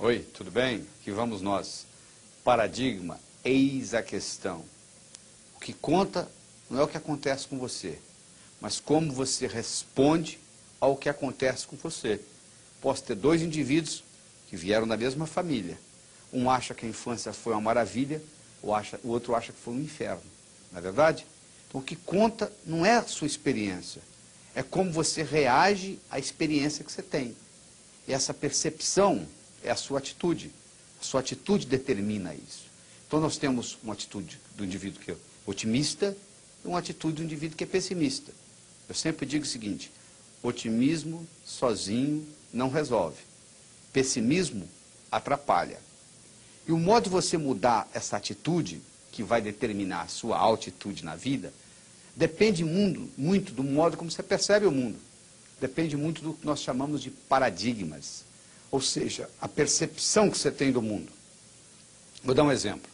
Oi, tudo bem? Aqui vamos nós. Paradigma, eis a questão. O que conta não é o que acontece com você, mas como você responde ao que acontece com você. Posso ter dois indivíduos que vieram da mesma família. Um acha que a infância foi uma maravilha, o outro acha que foi um inferno. Não é verdade? Então o que conta não é a sua experiência, é como você reage à experiência que você tem. E essa percepção é a sua atitude. A sua atitude determina isso. Então nós temos uma atitude do indivíduo que é otimista e uma atitude do indivíduo que é pessimista. Eu sempre digo o seguinte: otimismo sozinho não resolve. Pessimismo atrapalha. E o modo de você mudar essa atitude, que vai determinar a sua altitude na vida, depende muito do modo como você percebe o mundo. Depende muito do que nós chamamos de paradigmas. Ou seja, a percepção que você tem do mundo. Vou dar um exemplo.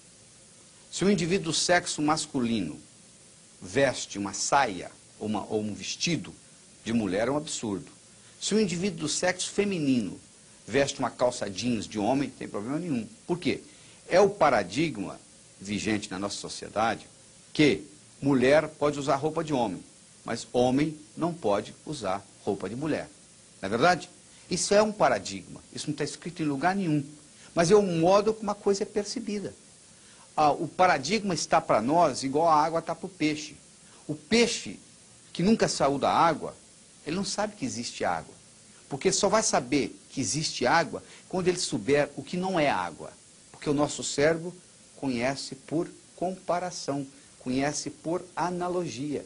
Se um indivíduo do sexo masculino veste uma saia ou um vestido de mulher, é um absurdo. Se um indivíduo do sexo feminino veste uma calça jeans de homem, não tem problema nenhum. Por quê? É o paradigma vigente na nossa sociedade que mulher pode usar roupa de homem, mas homem não pode usar roupa de mulher. Não é verdade? Isso é um paradigma. Isso não está escrito em lugar nenhum. Mas é o modo como uma coisa é percebida. O paradigma está para nós igual a água está para o peixe. O peixe que nunca saiu da água, ele não sabe que existe água. Porque ele só vai saber que existe água quando ele souber o que não é água. Porque o nosso cérebro conhece por comparação, conhece por analogia.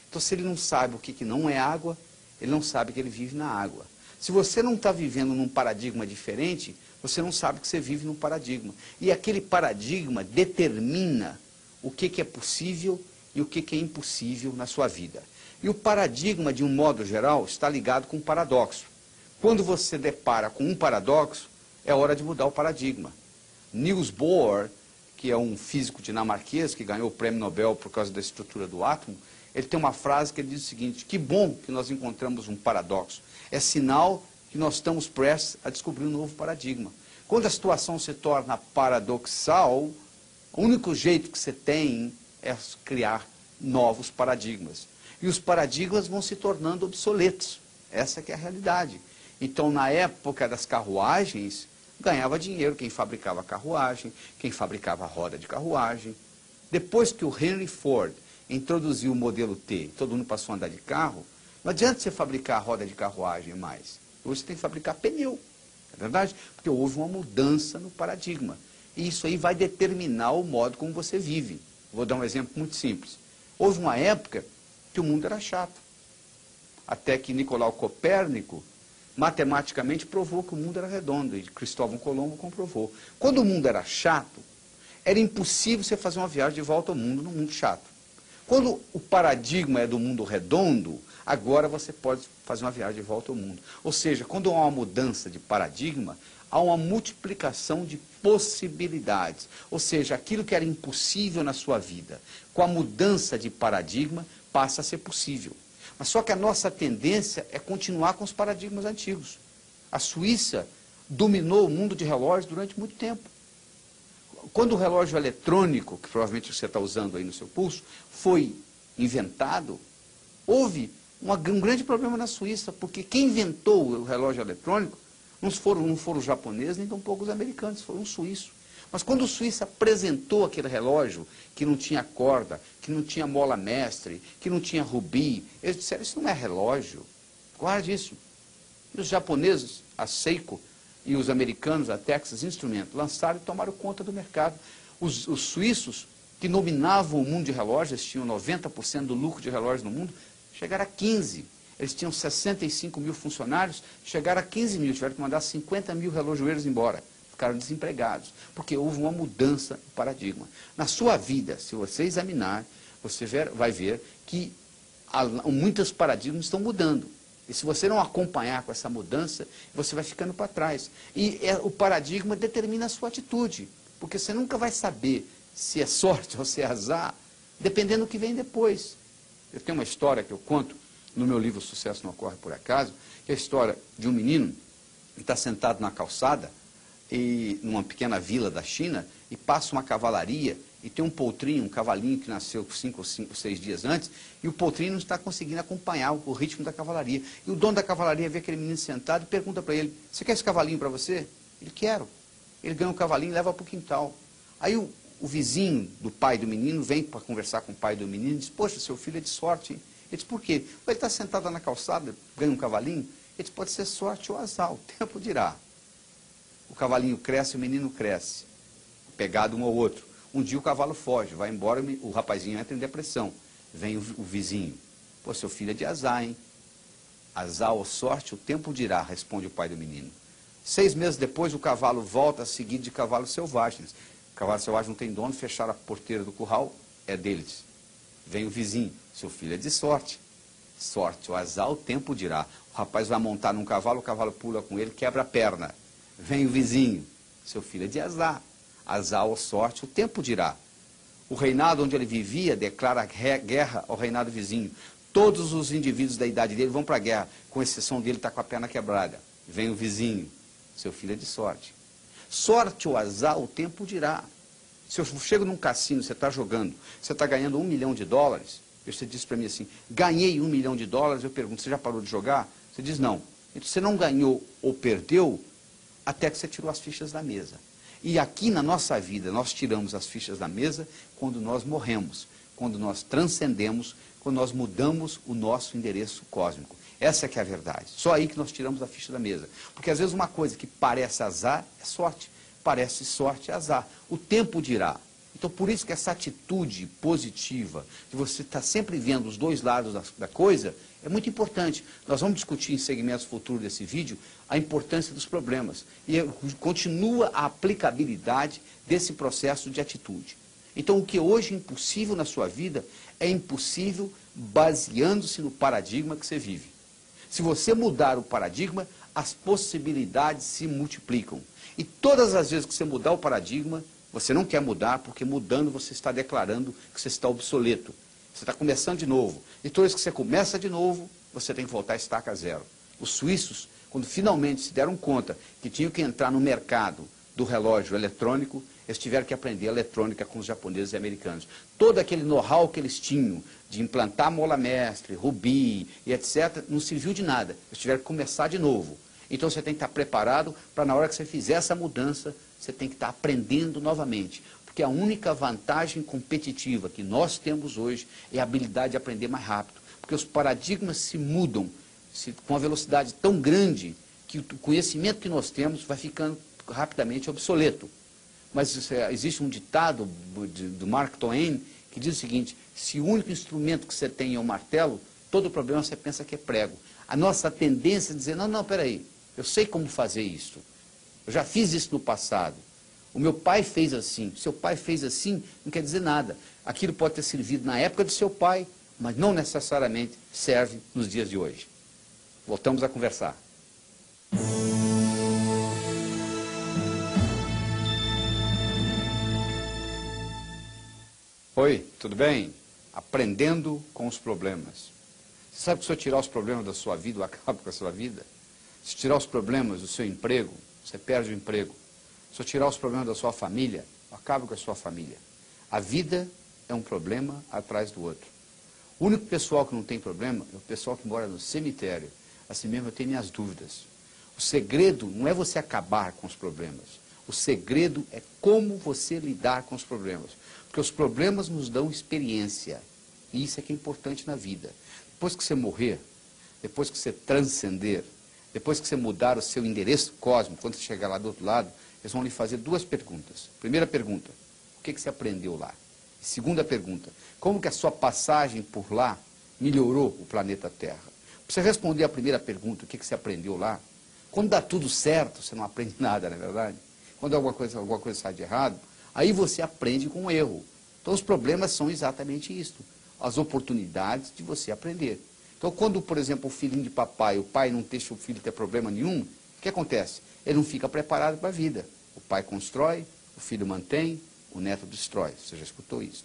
Então, se ele não sabe o que não é água, ele não sabe que ele vive na água. Se você não está vivendo num paradigma diferente, você não sabe que você vive num paradigma. E aquele paradigma determina o que é possível e o que é impossível na sua vida. E o paradigma, de um modo geral, está ligado com o paradoxo. Quando você depara com um paradoxo, é hora de mudar o paradigma. Niels Bohr, que é um físico dinamarquês que ganhou o prêmio Nobel por causa da estrutura do átomo, ele tem uma frase que ele diz o seguinte: que bom que nós encontramos um paradoxo. É sinal que nós estamos prestes a descobrir um novo paradigma. Quando a situação se torna paradoxal, o único jeito que você tem é criar novos paradigmas. E os paradigmas vão se tornando obsoletos. Essa que é a realidade. Então, na época das carruagens, ganhava dinheiro quem fabricava carruagem, quem fabricava roda de carruagem. Depois que o Henry Ford introduziu o modelo T, todo mundo passou a andar de carro, não adianta você fabricar roda de carruagem mais. Hoje você tem que fabricar pneu, é verdade? Porque houve uma mudança no paradigma. E isso aí vai determinar o modo como você vive. Vou dar um exemplo muito simples. Houve uma época que o mundo era chato. Até que Nicolau Copérnico matematicamente provou que o mundo era redondo, e Cristóvão Colombo comprovou. Quando o mundo era chato, era impossível você fazer uma viagem de volta ao mundo num mundo chato. Quando o paradigma é do mundo redondo, agora você pode fazer uma viagem de volta ao mundo. Ou seja, quando há uma mudança de paradigma, há uma multiplicação de possibilidades. Ou seja, aquilo que era impossível na sua vida, com a mudança de paradigma, passa a ser possível. Mas só que a nossa tendência é continuar com os paradigmas antigos. A Suíça dominou o mundo de relógios durante muito tempo. Quando o relógio eletrônico, que provavelmente você está usando aí no seu pulso, foi inventado, houve um grande problema na Suíça, porque quem inventou o relógio eletrônico não foram os japoneses, nem tampouco os americanos, foram os suíços. Mas quando o suíço apresentou aquele relógio, que não tinha corda, que não tinha mola mestre, que não tinha rubi, eles disseram: isso não é relógio, guarde isso. E os japoneses, a Seiko, e os americanos, a Texas Instruments, lançaram e tomaram conta do mercado. Os suíços, que dominavam o mundo de relógios, tinham 90% do lucro de relógios no mundo, chegaram a 15%. Eles tinham 65 mil funcionários, chegaram a 15 mil, tiveram que mandar 50 mil relojoeiros embora. Ficaram desempregados, porque houve uma mudança de paradigma. Na sua vida, se você examinar, você vai ver que muitos paradigmas estão mudando. E se você não acompanhar com essa mudança, você vai ficando para trás. E o paradigma determina a sua atitude, porque você nunca vai saber se é sorte ou se é azar, dependendo do que vem depois. Eu tenho uma história que eu conto no meu livro Sucesso Não Ocorre Por Acaso, que é a história de um menino que está sentado na calçada, numa pequena vila da China, e passa uma cavalaria, e tem um potrinho, um cavalinho que nasceu 5 ou 6 dias antes, e o potrinho não está conseguindo acompanhar o ritmo da cavalaria. E o dono da cavalaria vê aquele menino sentado e pergunta para ele: você quer esse cavalinho para você? Ele: quero. Ele ganha o cavalinho e leva para o quintal. Aí o vizinho do pai do menino vem para conversar com o pai do menino e diz: poxa, seu filho é de sorte, hein? Ele diz: por quê? Ele está sentado lá na calçada, ganha um cavalinho. Ele diz: pode ser sorte ou azar, o tempo dirá. O cavalinho cresce, o menino cresce, pegado um ao outro. Um dia o cavalo foge, vai embora, o rapazinho entra em depressão. Vem o vizinho: pô, seu filho é de azar, hein? Azar ou sorte, o tempo dirá, responde o pai do menino. 6 meses depois, o cavalo volta a seguir de cavalos selvagens. O cavalo selvagem não tem dono, fecharam a porteira do curral, é deles. Vem o vizinho: seu filho é de sorte. Sorte ou azar, o tempo dirá. O rapaz vai montar num cavalo, o cavalo pula com ele, quebra a perna. Vem o vizinho: seu filho é de azar. Azar ou sorte, o tempo dirá. O reinado onde ele vivia declara guerra ao reinado vizinho. Todos os indivíduos da idade dele vão para a guerra, com exceção dele, está com a perna quebrada. Vem o vizinho: seu filho é de sorte. Sorte ou azar, o tempo dirá. Se eu chego num cassino, você está jogando, você está ganhando $1 milhão, você diz para mim assim: ganhei $1 milhão, eu pergunto: você já parou de jogar? Você diz: não. Então, você não ganhou ou perdeu até que você tirou as fichas da mesa. E aqui na nossa vida, nós tiramos as fichas da mesa quando nós morremos, quando nós transcendemos, quando nós mudamos o nosso endereço cósmico. Essa é que é a verdade. Só aí que nós tiramos a ficha da mesa. Porque às vezes uma coisa que parece azar é sorte. Parece sorte é azar. O tempo dirá. Então por isso que essa atitude positiva, de você estar sempre vendo os dois lados da coisa, é muito importante. Nós vamos discutir em segmentos futuros desse vídeo a importância dos problemas. E continua a aplicabilidade desse processo de atitude. Então o que hoje é impossível na sua vida, é impossível baseando-se no paradigma que você vive. Se você mudar o paradigma, as possibilidades se multiplicam. E todas as vezes que você mudar o paradigma, você não quer mudar, porque mudando você está declarando que você está obsoleto. Você está começando de novo. E toda vez que você começa de novo, você tem que voltar a estaca zero. Os suíços, quando finalmente se deram conta que tinham que entrar no mercado do relógio eletrônico, eles tiveram que aprender eletrônica com os japoneses e americanos. Todo aquele know-how que eles tinham de implantar mola mestre, rubi e etc., não serviu de nada. Eles tiveram que começar de novo. Então você tem que estar preparado para, na hora que você fizer essa mudança, você tem que estar aprendendo novamente. Porque a única vantagem competitiva que nós temos hoje é a habilidade de aprender mais rápido. Porque os paradigmas se mudam com uma velocidade tão grande que o conhecimento que nós temos vai ficando rapidamente obsoleto. Mas existe um ditado do Mark Twain que diz o seguinte: se o único instrumento que você tem é o martelo, todo o problema você pensa que é prego. A nossa tendência é dizer: não, peraí, eu sei como fazer isso. Eu já fiz isso no passado. O meu pai fez assim. Seu pai fez assim, não quer dizer nada. Aquilo pode ter servido na época do seu pai, mas não necessariamente serve nos dias de hoje. Voltamos a conversar. Oi, tudo bem? Aprendendo com os problemas. Você sabe que se eu tirar os problemas da sua vida, eu acabo com a sua vida? Se tirar os problemas do seu emprego, você perde o emprego. Se eu tirar os problemas da sua família, eu acabo com a sua família. A vida é um problema atrás do outro. O único pessoal que não tem problema é o pessoal que mora no cemitério. Assim mesmo eu tenho minhas dúvidas. O segredo não é você acabar com os problemas. O segredo é como você lidar com os problemas. Porque os problemas nos dão experiência. E isso é que é importante na vida. Depois que você morrer, depois que você transcender, depois que você mudar o seu endereço cósmico, quando você chegar lá do outro lado, eles vão lhe fazer 2 perguntas. Primeira pergunta: o que você aprendeu lá? E segunda pergunta: como que a sua passagem por lá melhorou o planeta Terra? Para você responder a primeira pergunta, o que você aprendeu lá, quando dá tudo certo, você não aprende nada, não é verdade? Quando alguma coisa sai de errado, aí você aprende com o erro. Então os problemas são exatamente isso, as oportunidades de você aprender. Então quando, por exemplo, o filhinho de papai, o pai não deixa o filho ter problema nenhum, o que acontece? Ele não fica preparado para a vida. O pai constrói, o filho mantém, o neto destrói. Você já escutou isso?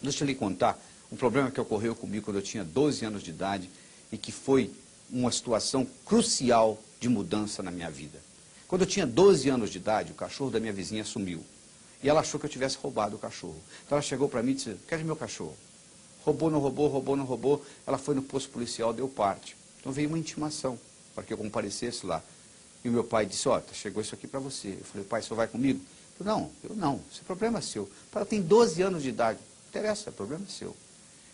Deixa eu lhe contar um problema que ocorreu comigo quando eu tinha 12 anos de idade e que foi uma situação crucial de mudança na minha vida. Quando eu tinha 12 anos de idade, o cachorro da minha vizinha sumiu. E ela achou que eu tivesse roubado o cachorro. Então ela chegou para mim e disse, quer meu cachorro? Roubou, não roubou, roubou, não roubou. Ela foi no posto policial, deu parte. Então veio uma intimação para que eu comparecesse lá. E o meu pai disse, ó, chegou isso aqui para você. Eu falei, pai, o senhor vai comigo? Eu falei, não, eu não, esse problema é seu. Ela tem 12 anos de idade. Não interessa, o problema é seu.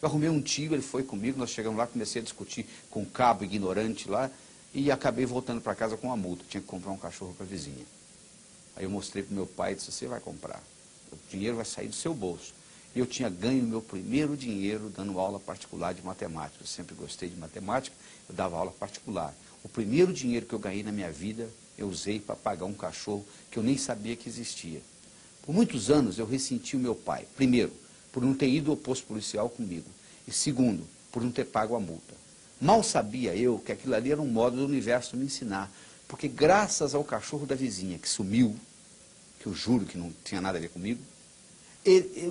Eu arrumei um tio, ele foi comigo, nós chegamos lá, comecei a discutir com um cabo ignorante lá e acabei voltando para casa com uma multa. Tinha que comprar um cachorro para a vizinha. Aí eu mostrei para o meu pai e disse, você vai comprar. O dinheiro vai sair do seu bolso. E eu tinha ganho meu primeiro dinheiro dando aula particular de matemática. Eu sempre gostei de matemática, eu dava aula particular. O primeiro dinheiro que eu ganhei na minha vida, eu usei para pagar um cachorro que eu nem sabia que existia. Por muitos anos eu ressenti o meu pai. Primeiro, por não ter ido ao posto policial comigo. E segundo, por não ter pago a multa. Mal sabia eu que aquilo ali era um modo do universo me ensinar. Porque graças ao cachorro da vizinha que sumiu, que eu juro que não tinha nada a ver comigo,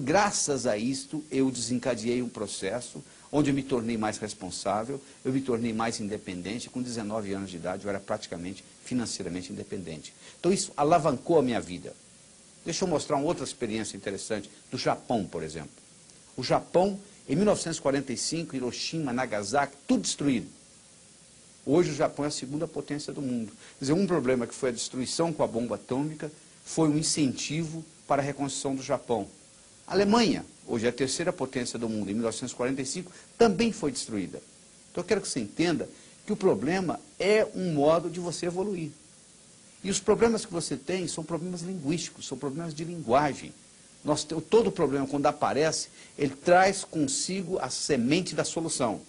graças a isto eu desencadeei um processo onde eu me tornei mais responsável, eu me tornei mais independente. Com 19 anos de idade eu era praticamente financeiramente independente. Então isso alavancou a minha vida. Deixa eu mostrar uma outra experiência interessante do Japão, por exemplo. O Japão, em 1945, Hiroshima, Nagasaki, tudo destruído. Hoje o Japão é a segunda potência do mundo. Quer dizer, um problema que foi a destruição com a bomba atômica foi um incentivo para a reconstrução do Japão. A Alemanha, hoje é a terceira potência do mundo, em 1945, também foi destruída. Então eu quero que você entenda que o problema é um modo de você evoluir. E os problemas que você tem são problemas linguísticos, são problemas de linguagem. Todo problema, quando aparece, ele traz consigo a semente da solução.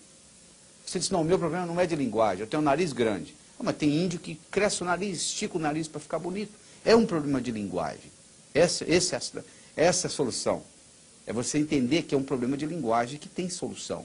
Você diz, não, o meu problema não é de linguagem, eu tenho um nariz grande. Mas tem índio que cresce o nariz, estica o nariz para ficar bonito. É um problema de linguagem. Essa é a solução. É você entender que é um problema de linguagem que tem solução.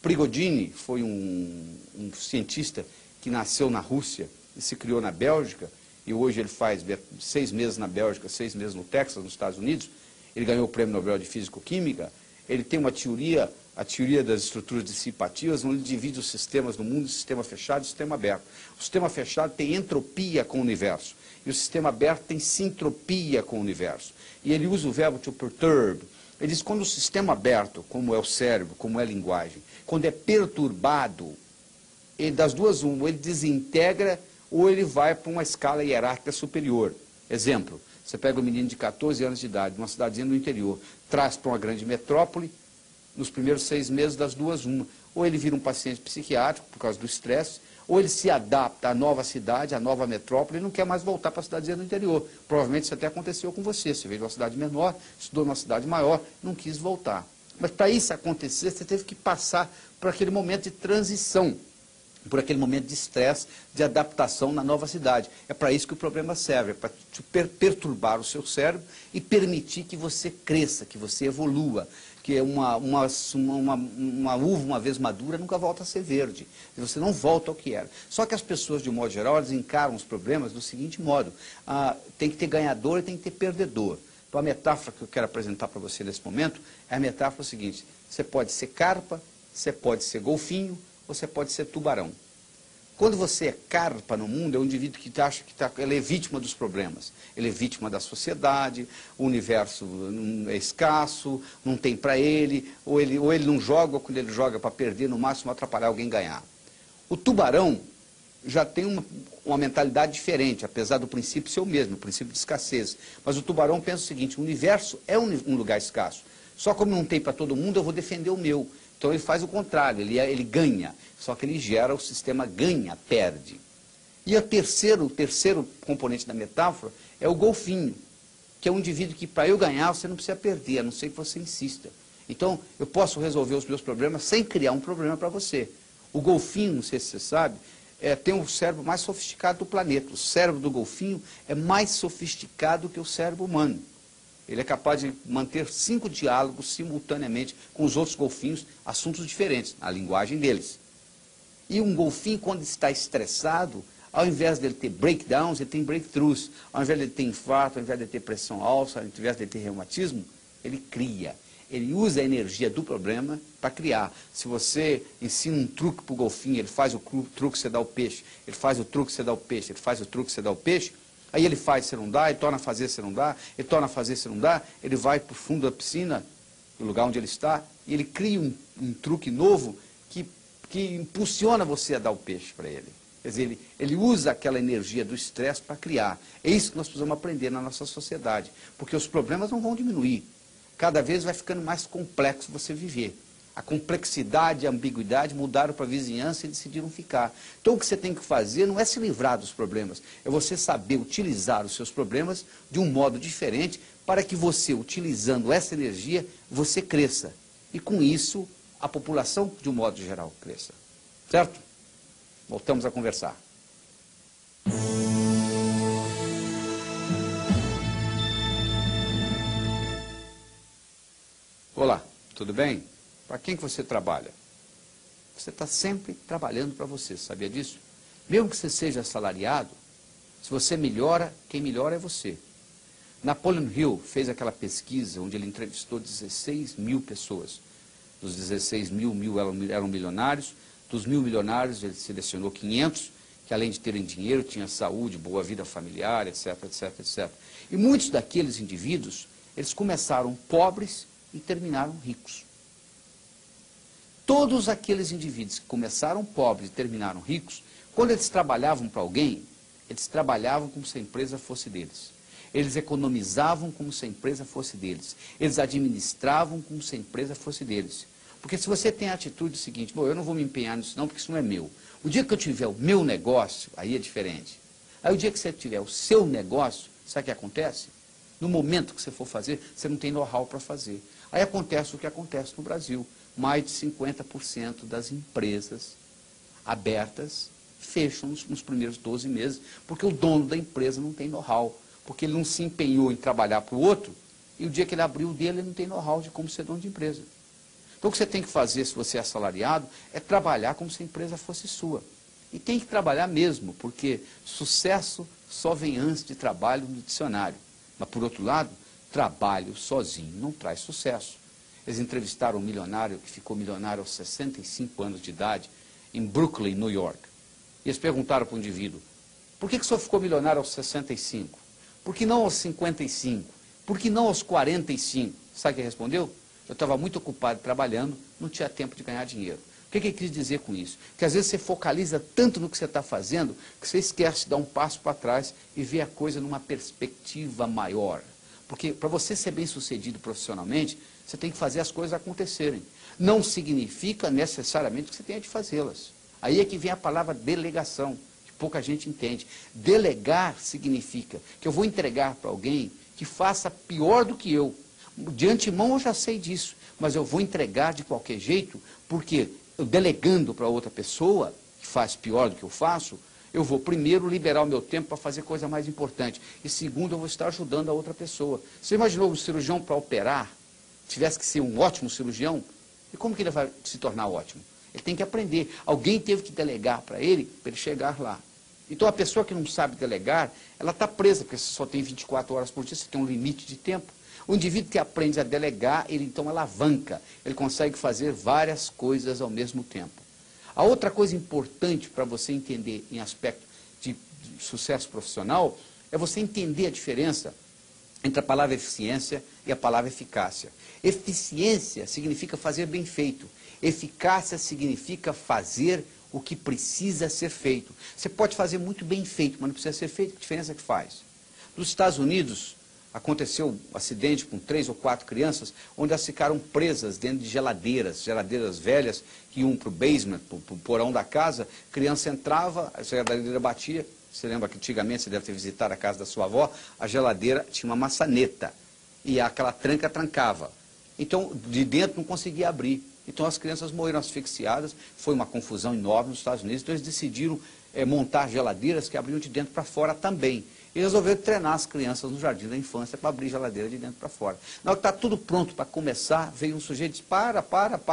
Prigogine foi um cientista que nasceu na Rússia e se criou na Bélgica, e hoje ele faz 6 meses na Bélgica, 6 meses no Texas, nos Estados Unidos. Ele ganhou o Prêmio Nobel de Físico-Química. Ele tem uma teoria, a teoria das estruturas dissipativas, onde ele divide os sistemas no mundo em sistema fechado e sistema aberto. O sistema fechado tem entropia com o universo, e o sistema aberto tem sintropia com o universo. E ele usa o verbo to perturb. Ele diz que quando o sistema aberto, como é o cérebro, como é a linguagem, quando é perturbado, das duas uma, ele desintegra ou ele vai para uma escala hierárquica superior. Exemplo, você pega um menino de 14 anos de idade, numa cidadezinha do interior, traz para uma grande metrópole, nos primeiros 6 meses, das duas uma. Ou ele vira um paciente psiquiátrico por causa do estresse, ou ele se adapta à nova cidade, à nova metrópole, e não quer mais voltar para a cidadezinha do interior. Provavelmente isso até aconteceu com você. Você veio de uma cidade menor, estudou numa cidade maior, não quis voltar. Mas para isso acontecer, você teve que passar por aquele momento de transição, por aquele momento de estresse, de adaptação na nova cidade. É para isso que o problema serve, é para perturbar o seu cérebro e permitir que você cresça, que você evolua, que uma uva, uma vez madura, nunca volta a ser verde. Você não volta ao que era. Só que as pessoas, de um modo geral, elas encaram os problemas do seguinte modo. Tem que ter ganhador e tem que ter perdedor. Então a metáfora que eu quero apresentar para você nesse momento é a metáfora seguinte. Você pode ser carpa, você pode ser golfinho, você pode ser tubarão. Quando você é carpa no mundo, é um indivíduo que acha que ele é vítima dos problemas. Ele é vítima da sociedade, o universo é escasso, não tem para ele, ou ele não joga, ou quando ele joga para perder, no máximo atrapalhar alguém ganhar. O tubarão já tem uma mentalidade diferente, apesar do princípio ser o mesmo, o princípio de escassez. Mas o tubarão pensa o seguinte, o universo é um lugar escasso. Só como não tem para todo mundo, eu vou defender o meu. Então ele faz o contrário, ele ganha, só que ele gera o sistema ganha, perde. E o terceiro componente da metáfora é o golfinho, que é um indivíduo que para eu ganhar você não precisa perder, a não ser que você insista. Então eu posso resolver os meus problemas sem criar um problema para você. O golfinho, não sei se você sabe, tem o cérebro mais sofisticado do planeta. O cérebro do golfinho é mais sofisticado que o cérebro humano. Ele é capaz de manter 5 diálogos simultaneamente com os outros golfinhos, assuntos diferentes, a linguagem deles. E um golfinho, quando está estressado, ao invés dele ter breakdowns, ele tem breakthroughs. Ao invés dele ter infarto, ao invés de ter pressão alta, ao invés de ter reumatismo, ele cria. Ele usa a energia do problema para criar. Se você ensina um truque para o golfinho, ele faz o truque, você dá o peixe. Ele faz o truque, você dá o peixe. Ele faz o truque, você dá o peixe. Aí ele faz, você não dá. Ele torna a fazer, você não dá. Ele torna a fazer, você não dá. Ele vai para o fundo da piscina, no lugar onde ele está, e ele cria um truque novo que impulsiona você a dar o peixe para ele. Quer dizer, ele usa aquela energia do estresse para criar. É isso que nós precisamos aprender na nossa sociedade. Porque os problemas não vão diminuir. Cada vez vai ficando mais complexo você viver. A complexidade e a ambiguidade mudaram para a vizinhança e decidiram ficar. Então o que você tem que fazer não é se livrar dos problemas, é você saber utilizar os seus problemas de um modo diferente para que você, utilizando essa energia, você cresça. E com isso, a população, de um modo geral, cresça. Certo? Voltamos a conversar. Olá, tudo bem? Para quem que você trabalha? Você está sempre trabalhando para você, sabia disso? Mesmo que você seja assalariado, se você melhora, quem melhora é você. Napoleon Hill fez aquela pesquisa onde ele entrevistou 16 mil pessoas. Dos 16 mil eram milionários. Dos 1.000 milionários, ele selecionou 500, que além de terem dinheiro, tinham saúde, boa vida familiar, etc, etc, etc. E muitos daqueles indivíduos, eles começaram pobres e terminaram ricos. Todos aqueles indivíduos que começaram pobres e terminaram ricos, quando eles trabalhavam para alguém, eles trabalhavam como se a empresa fosse deles. Eles economizavam como se a empresa fosse deles. Eles administravam como se a empresa fosse deles. Porque se você tem a atitude seguinte, bom, eu não vou me empenhar nisso não, porque isso não é meu. O dia que eu tiver o meu negócio, aí é diferente. Aí o dia que você tiver o seu negócio, sabe o que acontece? No momento que você for fazer, você não tem know-how para fazer. Aí acontece o que acontece no Brasil. Mais de 50% das empresas abertas fecham nos primeiros 12 meses, porque o dono da empresa não tem know-how, porque ele não se empenhou em trabalhar para o outro, e o dia que ele abriu o dele, ele não tem know-how de como ser dono de empresa. Então o que você tem que fazer, se você é assalariado, é trabalhar como se a empresa fosse sua. E tem que trabalhar mesmo, porque sucesso só vem antes de trabalho no dicionário. Mas, por outro lado, trabalho sozinho não traz sucesso. Eles entrevistaram um milionário que ficou milionário aos 65 anos de idade, em Brooklyn, New York. E eles perguntaram para o indivíduo, por que o senhor ficou milionário aos 65? Por que não aos 55? Por que não aos 45? Sabe o que ele respondeu? Eu estava muito ocupado trabalhando, não tinha tempo de ganhar dinheiro. O que ele quis dizer com isso? Que às vezes você focaliza tanto no que você está fazendo, que você esquece de dar um passo para trás e ver a coisa numa perspectiva maior. Porque para você ser bem sucedido profissionalmente, você tem que fazer as coisas acontecerem. Não significa necessariamente que você tenha de fazê-las. Aí é que vem a palavra delegação, que pouca gente entende. Delegar significa que eu vou entregar para alguém que faça pior do que eu. De antemão eu já sei disso, mas eu vou entregar de qualquer jeito, porque eu delegando para outra pessoa, que faz pior do que eu faço, eu vou primeiro liberar o meu tempo para fazer coisa mais importante. E segundo, eu vou estar ajudando a outra pessoa. Você imaginou um cirurgião para operar, tivesse que ser um ótimo cirurgião? E como que ele vai se tornar ótimo? Ele tem que aprender. Alguém teve que delegar para ele chegar lá. Então a pessoa que não sabe delegar, ela está presa, porque você só tem 24 horas por dia, você tem um limite de tempo. O indivíduo que aprende a delegar, ele então alavanca, ele consegue fazer várias coisas ao mesmo tempo. A outra coisa importante para você entender em aspecto de sucesso profissional, é você entender a diferença entre a palavra eficiência e a palavra eficácia. Eficiência significa fazer bem feito, eficácia significa fazer o que precisa ser feito. Você pode fazer muito bem feito, mas não precisa ser feito, que diferença que faz? Nos Estados Unidos, aconteceu um acidente com 3 ou 4 crianças, onde elas ficaram presas dentro de geladeiras velhas, que iam para o basement, para o porão da casa, a criança entrava, a geladeira batia, você lembra que antigamente você deve ter visitado a casa da sua avó, a geladeira tinha uma maçaneta, e aquela tranca trancava. Então, de dentro não conseguia abrir. Então as crianças morreram asfixiadas, foi uma confusão enorme nos Estados Unidos, então eles decidiram montar geladeiras que abriam de dentro para fora também. E resolveram treinar as crianças no jardim da infância para abrir geladeira de dentro para fora. Na hora que está tudo pronto para começar, veio um sujeito e disse, para,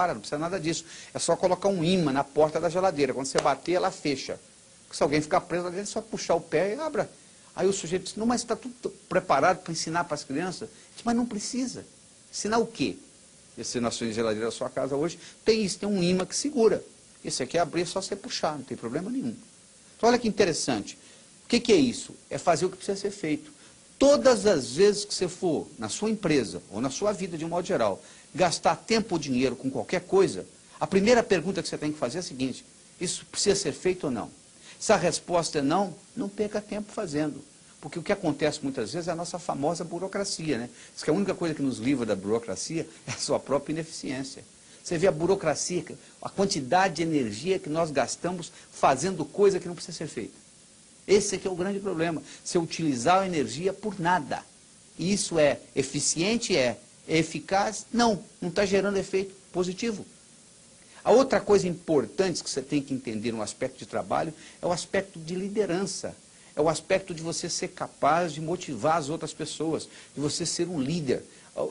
não precisa nada disso. É só colocar um imã na porta da geladeira. Quando você bater, ela fecha. Porque se alguém ficar preso lá dentro, é só puxar o pé e abra. Aí o sujeito disse, não, mas está tudo preparado para ensinar para as crianças. Eu disse, mas não precisa. Ensinar o quê? Esse na sua geladeira da sua casa hoje, tem isso, tem um imã que segura. Esse aqui é abrir, é só você puxar, não tem problema nenhum. Então olha que interessante. O que é isso? É fazer o que precisa ser feito. Todas as vezes que você for, na sua empresa, ou na sua vida de um modo geral, gastar tempo ou dinheiro com qualquer coisa, a primeira pergunta que você tem que fazer é a seguinte: isso precisa ser feito ou não? Se a resposta é não, não perca tempo fazendo. Porque o que acontece muitas vezes é a nossa famosa burocracia, né? Diz que a única coisa que nos livra da burocracia é a sua própria ineficiência. Você vê a burocracia, a quantidade de energia que nós gastamos fazendo coisa que não precisa ser feita. Esse aqui é o grande problema. Você utilizar a energia por nada. E isso é eficiente? É eficaz? Não está gerando efeito positivo. A outra coisa importante que você tem que entender no aspecto de trabalho é o aspecto de liderança. É o aspecto de você ser capaz de motivar as outras pessoas, de você ser um líder.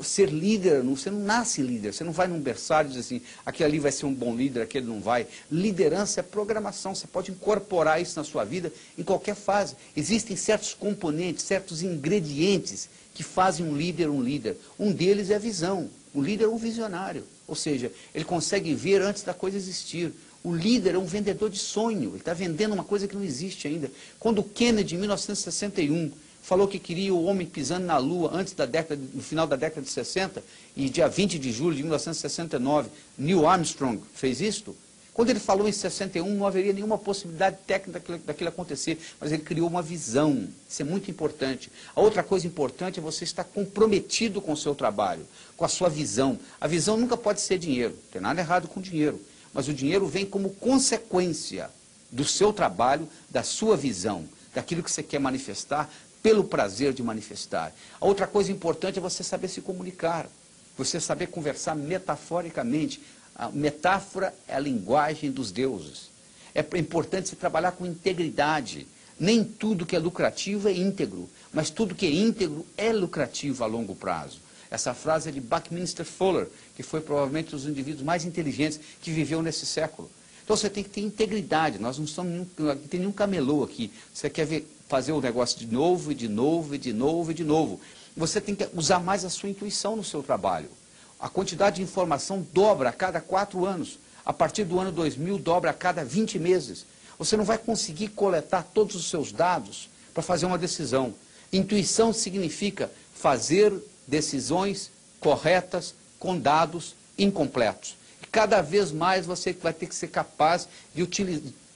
Ser líder, você não nasce líder, você não vai num berçário e diz assim, aquele ali vai ser um bom líder, aquele não vai. Liderança é programação, você pode incorporar isso na sua vida em qualquer fase. Existem certos componentes, certos ingredientes que fazem um líder um líder. Um deles é a visão. O líder é um visionário, ou seja, ele consegue ver antes da coisa existir. O líder é um vendedor de sonho, ele está vendendo uma coisa que não existe ainda. Quando o Kennedy, em 1961, falou que queria o homem pisando na Lua antes da no final da década de 60, e dia 20 de julho de 1969, Neil Armstrong fez isto. Quando ele falou em 61, não haveria nenhuma possibilidade técnica daquilo acontecer, mas ele criou uma visão. Isso é muito importante. A outra coisa importante é você estar comprometido com o seu trabalho, com a sua visão. A visão nunca pode ser dinheiro, não tem nada errado com dinheiro, mas o dinheiro vem como consequência do seu trabalho, da sua visão, daquilo que você quer manifestar, pelo prazer de manifestar. A outra coisa importante é você saber se comunicar, você saber conversar metaforicamente. A metáfora é a linguagem dos deuses. É importante você trabalhar com integridade. Nem tudo que é lucrativo é íntegro, mas tudo que é íntegro é lucrativo a longo prazo. Essa frase é de Buckminster Fuller, que foi provavelmente um dos indivíduos mais inteligentes que viveu nesse século. Então você tem que ter integridade. Nós não somos não tem nenhum camelô aqui. Você quer fazer o negócio de novo, e de novo, e de novo, e de novo. Você tem que usar mais a sua intuição no seu trabalho. A quantidade de informação dobra a cada 4 anos. A partir do ano 2000, dobra a cada 20 meses. Você não vai conseguir coletar todos os seus dados para fazer uma decisão. Intuição significa fazer decisões corretas com dados incompletos. E cada vez mais você vai ter que ser capaz de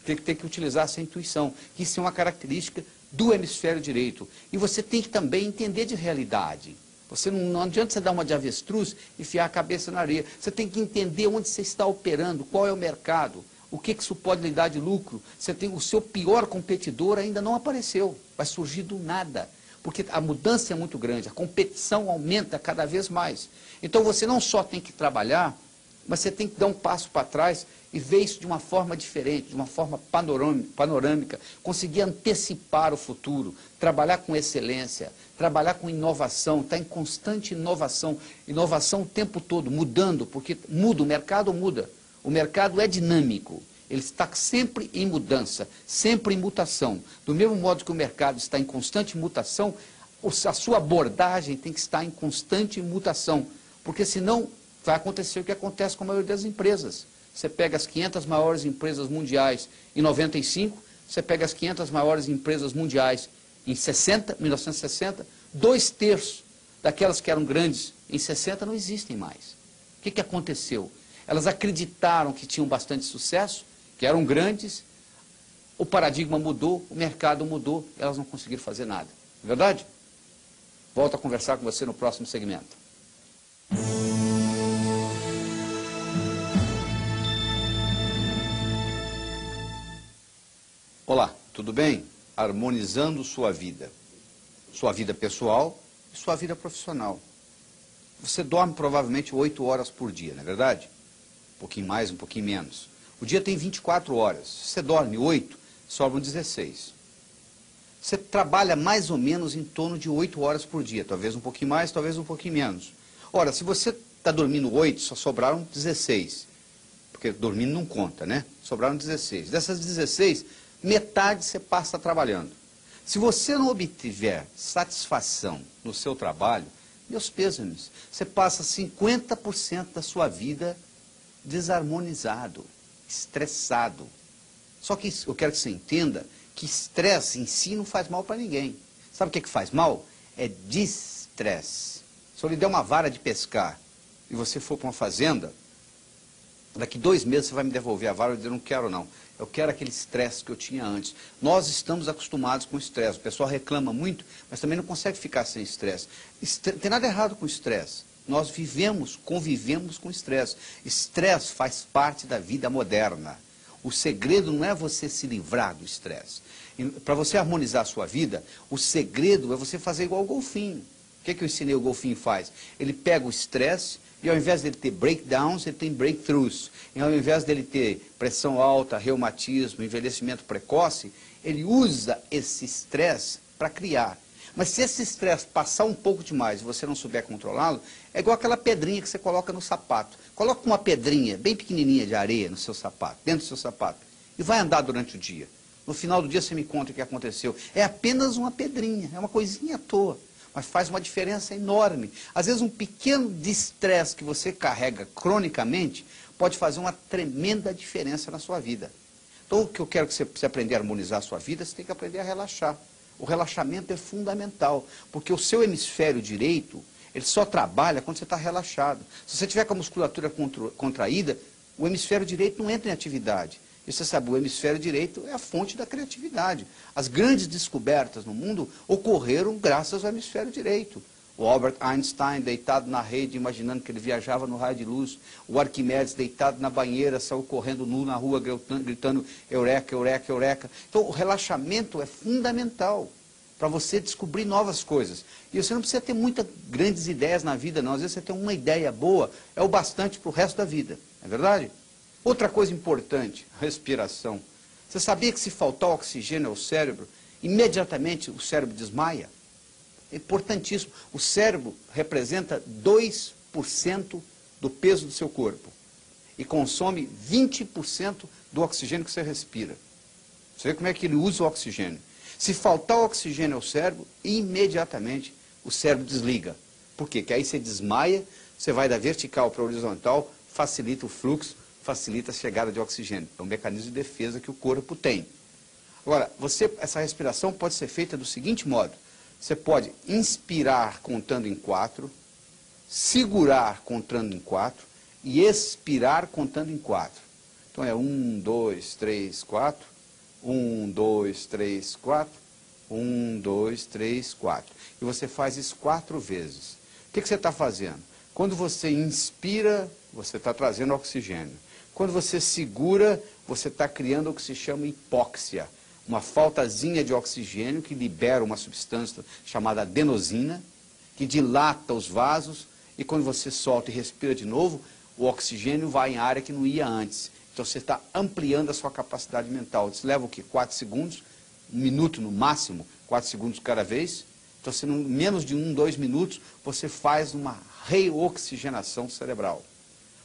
ter que utilizar essa intuição. Isso é uma característica do hemisfério direito. E você tem que também entender de realidade. Você não adianta você dar uma de avestruz e enfiar a cabeça na areia. Você tem que entender onde você está operando, qual é o mercado, o que isso pode lhe dar de lucro. Você tem o seu pior competidor ainda não apareceu, vai surgir do nada. Porque a mudança é muito grande, a competição aumenta cada vez mais. Então você não só tem que trabalhar, mas você tem que dar um passo para trás e ver isso de uma forma diferente, de uma forma panorâmica, conseguir antecipar o futuro, trabalhar com excelência, trabalhar com inovação, estar em constante inovação, inovação o tempo todo, mudando, porque muda, o mercado muda, o mercado é dinâmico, ele está sempre em mudança, sempre em mutação. Do mesmo modo que o mercado está em constante mutação, a sua abordagem tem que estar em constante mutação, porque senão vai acontecer o que acontece com a maioria das empresas. Você pega as 500 maiores empresas mundiais em 95, você pega as 500 maiores empresas mundiais em 1960, 2/3 daquelas que eram grandes em 60 não existem mais. O que aconteceu? Elas acreditaram que tinham bastante sucesso, que eram grandes, o paradigma mudou, o mercado mudou, elas não conseguiram fazer nada. Não é verdade? Volto a conversar com você no próximo segmento. Olá, tudo bem? Harmonizando sua vida pessoal e sua vida profissional. Você dorme provavelmente 8 horas por dia, não é verdade? Um pouquinho mais, um pouquinho menos. O dia tem 24 horas. Se você dorme 8, sobram 16. Você trabalha mais ou menos em torno de 8 horas por dia, talvez um pouquinho mais, talvez um pouquinho menos. Ora, se você está dormindo 8, só sobraram 16. Porque dormindo não conta, né? Sobraram 16. Dessas 16, metade você passa trabalhando. Se você não obtiver satisfação no seu trabalho, Meus pêsames. Você passa 50% da sua vida desarmonizado, estressado. Só que eu quero que você entenda que estresse em si não faz mal para ninguém. Sabe o que faz mal? É distresse. Se eu lhe der uma vara de pescar e você for para uma fazenda, daqui 2 meses você vai me devolver a vara e dizer, não quero não. Eu quero aquele estresse que eu tinha antes. Nós estamos acostumados com estresse. O pessoal reclama muito, mas também não consegue ficar sem estresse. Não tem nada errado com estresse. Nós convivemos com estresse. Estresse faz parte da vida moderna. O segredo não é você se livrar do estresse. Para você harmonizar a sua vida, o segredo é você fazer igual o golfinho. O que eu ensinei o golfinho faz? Ele pega o estresse e ao invés dele ter breakdowns, ele tem breakthroughs. E ao invés dele ter pressão alta, reumatismo, envelhecimento precoce, ele usa esse estresse para criar. Mas se esse estresse passar um pouco demais e você não souber controlá-lo, é igual aquela pedrinha que você coloca no sapato. Coloca uma pedrinha bem pequenininha de areia no seu sapato, dentro do seu sapato, e vai andar durante o dia. No final do dia você me conta o que aconteceu. É apenas uma pedrinha, é uma coisinha à toa, mas faz uma diferença enorme. Às vezes um pequeno estresse que você carrega cronicamente pode fazer uma tremenda diferença na sua vida. Então o que eu quero que você aprender a harmonizar a sua vida, você tem que aprender a relaxar. O relaxamento é fundamental, porque o seu hemisfério direito, ele só trabalha quando você está relaxado. Se você tiver com a musculatura contraída, o hemisfério direito não entra em atividade. E você sabe, o hemisfério direito é a fonte da criatividade. As grandes descobertas no mundo ocorreram graças ao hemisfério direito. O Albert Einstein deitado na rede, imaginando que ele viajava no raio de luz. O Arquimedes deitado na banheira, saiu correndo nu na rua, gritando eureka, eureka, eureka. Então o relaxamento é fundamental para você descobrir novas coisas. E você não precisa ter muitas grandes ideias na vida, não. Às vezes você tem uma ideia boa, é o bastante para o resto da vida. Não é verdade? Outra coisa importante, respiração. Você sabia que se faltar oxigênio ao cérebro, imediatamente o cérebro desmaia? É importantíssimo. O cérebro representa 2% do peso do seu corpo e consome 20% do oxigênio que você respira. Você vê como é que ele usa o oxigênio. Se faltar oxigênio ao cérebro, imediatamente o cérebro desliga. Por quê? Porque aí você desmaia, você vai da vertical para a horizontal, facilita o fluxo, facilita a chegada de oxigênio. É um mecanismo de defesa que o corpo tem. Agora, essa respiração pode ser feita do seguinte modo. Você pode inspirar contando em 4, segurar contando em 4 e expirar contando em 4. Então é 1, 2, 3, 4, 1, 2, 3, 4, 1, 2, 3, 4. E você faz isso 4 vezes. O que você está fazendo? Quando você inspira, você está trazendo oxigênio. Quando você segura, você está criando o que se chama hipóxia. Uma faltazinha de oxigênio que libera uma substância chamada adenosina, que dilata os vasos, e quando você solta e respira de novo, o oxigênio vai em área que não ia antes. Então você está ampliando a sua capacidade mental. Isso leva o quê? 4 segundos, 1 minuto no máximo, 4 segundos cada vez. Então, se em menos de 1, 2 minutos, você faz uma reoxigenação cerebral.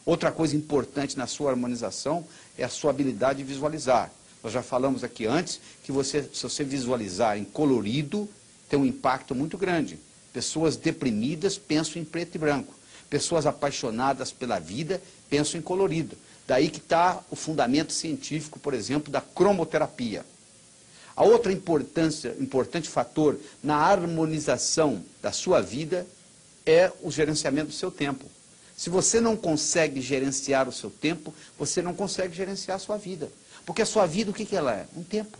Outra coisa importante na sua harmonização é a sua habilidade de visualizar. Nós já falamos aqui antes que se você visualizar em colorido, tem um impacto muito grande. Pessoas deprimidas pensam em preto e branco. Pessoas apaixonadas pela vida pensam em colorido. Daí que está o fundamento científico, por exemplo, da cromoterapia. A outra importante fator na harmonização da sua vida é o gerenciamento do seu tempo. Se você não consegue gerenciar o seu tempo, você não consegue gerenciar a sua vida. Porque a sua vida, o que ela é? Um tempo.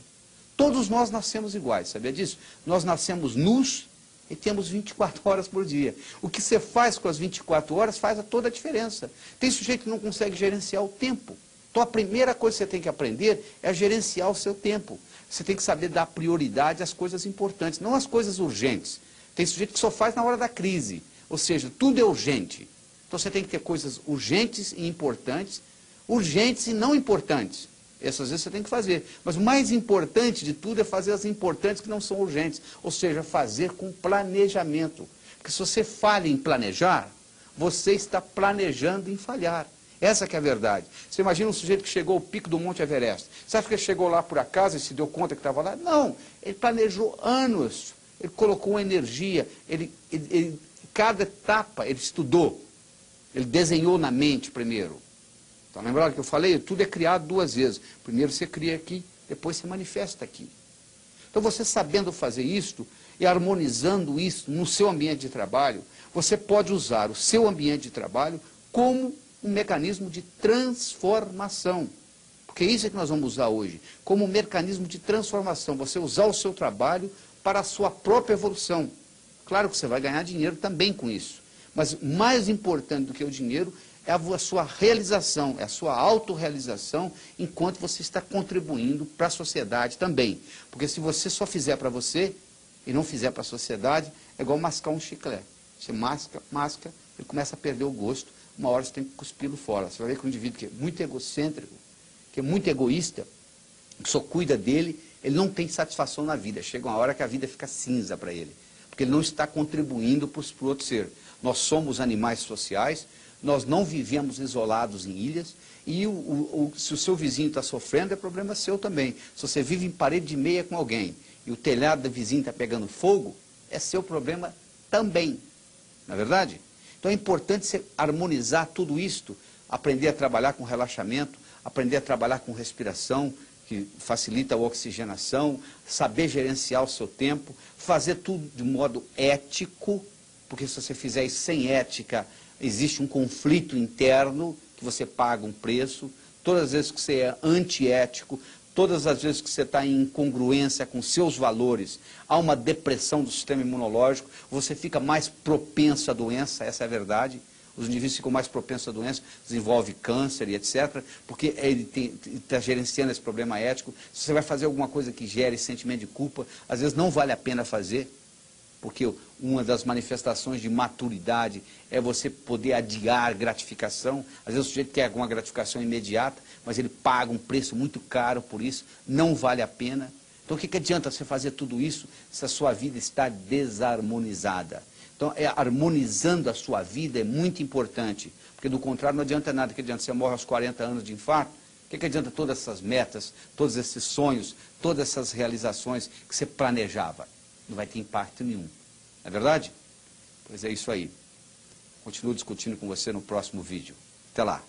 Todos nós nascemos iguais, sabia disso? Nós nascemos nus e temos 24 horas por dia. O que você faz com as 24 horas faz toda a diferença. Tem sujeito que não consegue gerenciar o tempo. Então a primeira coisa que você tem que aprender é a gerenciar o seu tempo. Você tem que saber dar prioridade às coisas importantes, não às coisas urgentes. Tem sujeito que só faz na hora da crise, ou seja, tudo é urgente. Então você tem que ter coisas urgentes e importantes e não importantes. Essas vezes você tem que fazer. Mas o mais importante de tudo é fazer as importantes que não são urgentes. Ou seja, fazer com planejamento. Porque se você falha em planejar, você está planejando em falhar. Essa que é a verdade. Você imagina um sujeito que chegou ao pico do Monte Everest. Você acha que ele chegou lá por acaso e se deu conta que estava lá? Não. Ele planejou anos. Ele colocou energia. Ele cada etapa ele estudou, ele desenhou na mente primeiro. Então, lembrando que eu falei, tudo é criado duas vezes. Primeiro você cria aqui, depois você manifesta aqui. Então, você sabendo fazer isto e harmonizando isso no seu ambiente de trabalho, você pode usar o seu ambiente de trabalho como um mecanismo de transformação. Porque isso é que nós vamos usar hoje, como um mecanismo de transformação. Você usar o seu trabalho para a sua própria evolução. Claro que você vai ganhar dinheiro também com isso. Mas mais importante do que o dinheiro é a sua realização, é a sua autorrealização, enquanto você está contribuindo para a sociedade também. Porque se você só fizer para você e não fizer para a sociedade, é igual mascar um chiclete. Você masca, ele começa a perder o gosto, uma hora você tem que cuspir-lo fora. Você vai ver que um indivíduo que é muito egocêntrico, que é muito egoísta, que só cuida dele, ele não tem satisfação na vida. Chega uma hora que a vida fica cinza para ele, porque ele não está contribuindo para o outro ser. Nós somos animais sociais, nós não vivemos isolados em ilhas, e se o seu vizinho está sofrendo, é problema seu também. Se você vive em parede de meia com alguém, e o telhado do vizinho está pegando fogo, é seu problema também. Não é verdade? Então é importante você harmonizar tudo isto, aprender a trabalhar com relaxamento, aprender a trabalhar com respiração, que facilita a oxigenação, saber gerenciar o seu tempo, fazer tudo de modo ético, porque se você fizer isso sem ética, existe um conflito interno, que você paga um preço. Todas as vezes que você é antiético, todas as vezes que você está em incongruência com seus valores, há uma depressão do sistema imunológico, você fica mais propenso à doença, essa é a verdade. Os indivíduos ficam mais propensos à doença, desenvolve câncer e etc., porque ele está gerenciando esse problema ético. Se você vai fazer alguma coisa que gere sentimento de culpa, às vezes não vale a pena fazer, porque uma das manifestações de maturidade é você poder adiar gratificação. Às vezes o sujeito quer alguma gratificação imediata, mas ele paga um preço muito caro por isso, não vale a pena. Então o que adianta você fazer tudo isso se a sua vida está desarmonizada? Então, harmonizando a sua vida é muito importante, porque do contrário não adianta nada. Que adianta você morre aos 40 anos de infarto? O que adianta todas essas metas, todos esses sonhos, todas essas realizações que você planejava? Não vai ter impacto nenhum. Não é verdade? Pois é isso aí. Continuo discutindo com você no próximo vídeo. Até lá.